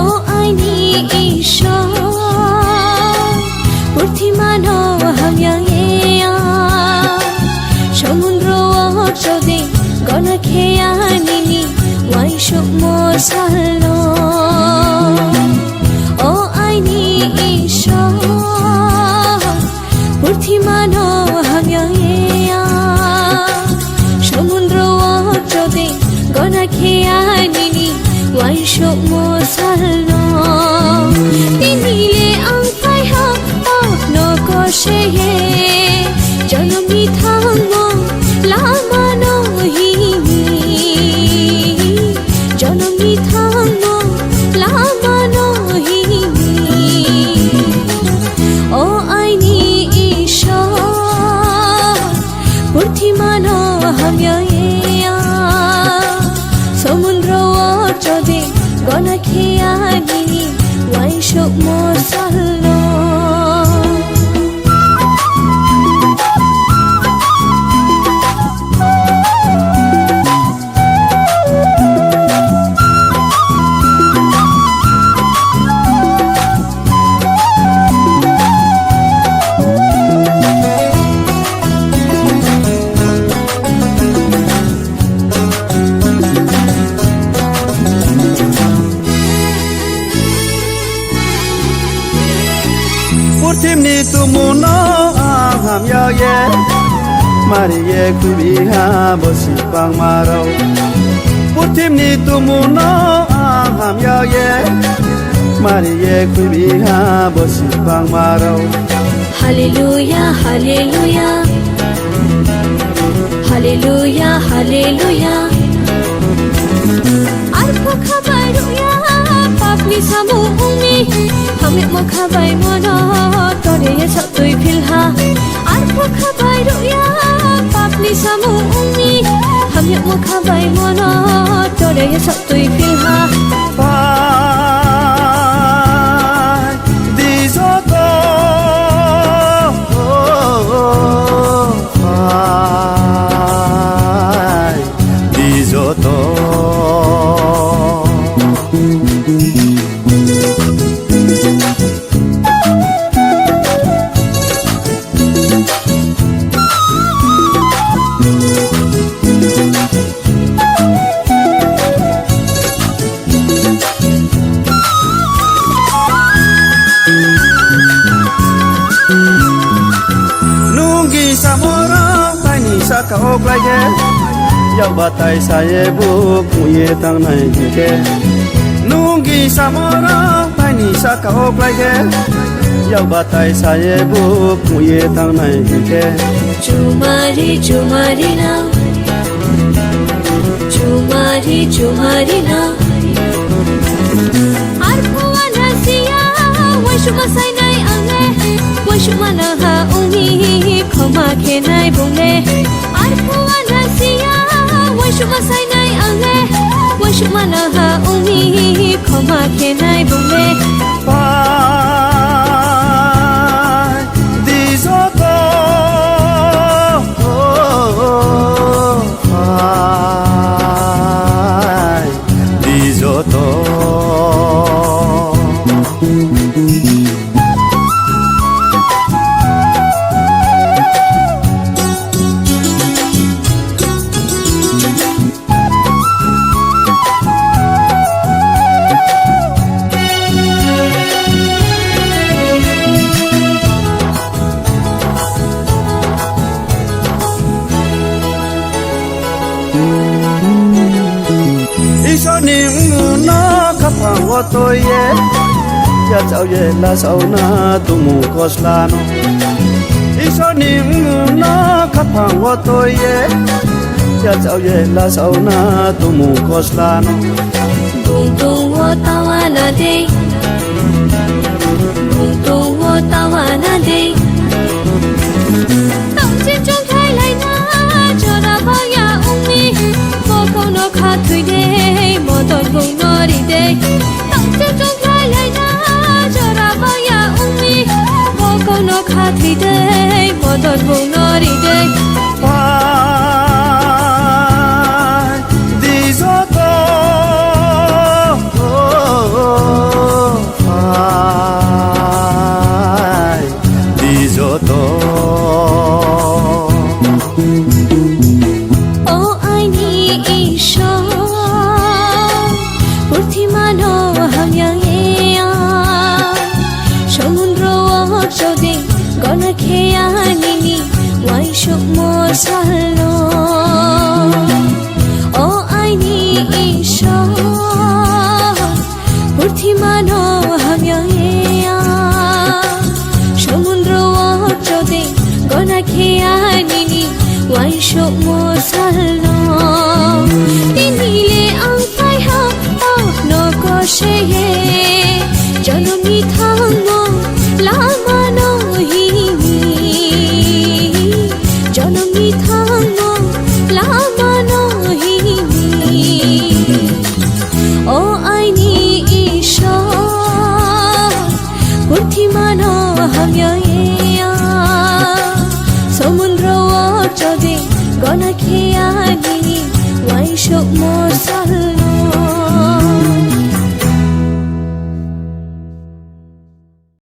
ও আইনি ঈশ্বর বুদ্ধিমান হামিয়া সমুদ্র অর্চদে গনা খেয়া নিনি ওয়াইশুক মোসালো ও আইনি ঈশ্বর বুদ্ধিমান হামিয়া সমুদ্র অর্চদে গনা খেয়া নিনি ওয়াইশুক মোসালো তিনিলে আংফাই হা পাকনো কশেহে জনমি থাঙ্গো লামানো হিমি জনমি থাঙ্গো লামানো হিমি ও আইনি ঈশ্বর বুদ্ধিমান হামিয়া সমুদ্র অর্চদে গনা খেয়া নিনি ওয়াইশুক মোসালো Timni tumuno aham ya ye mari ye kubiha bosi pang marau Timni tumuno aham ya ye mari ye kubiha bosi pang marau Hallelujah hallelujah Hallelujah hallelujah Arpo khabaruya papni samu umi Hamit mo khabay mo no tore ye sab tui philha Arpo khabaruya papni samu umi Hamit mo khabay mo no tore ye sab tui philha Pai di soto Pai di soto Saka ok lage Yau batai saye buk muye tang nai ke Nungi samora pani saka ok lage Yau batai saye buk muye tang nai ke Chumari chumari na Chumari chumari na Arpuwa nasiya Waishuma sai nai ange Waishuma na ha umi Khoma ke nai bunge Arpuwa nasiya Waishuma sai nai ange Waishuma na ha umi Khoma ke nai bunge Pai di soto Pai di soto tôi ye ya chau ye la sau na tu mu koslano iso ning no khapang wo tôi ye ya chau ye la sau na tu mu koslano bung tung wo tawana de bung tung wo tawana de tong chin chung khai lai na cho ra ba ya umi mo ko no kha thui de mo ton bung no ri de tong chin chung khai lai na cho ra ba ya umi mo ko no kha thui de mo ton bung no ri de Pai di soto Sumo সালো ও আইনি ঈশ্বর পৃথিমানো হামিয়া সমুদ্র চদে গনা খেয়ানিনি Y Sumo সালো তিনিলে আংফাই হা নকশে জনমি থাঙ্গো লামানো হিনি জনমি থাঙ্গো লামানো হিনি ও আইনি ঈশ্বর পৃথিমানো হামিয়া সমুদ্র চদে গনা খেয়া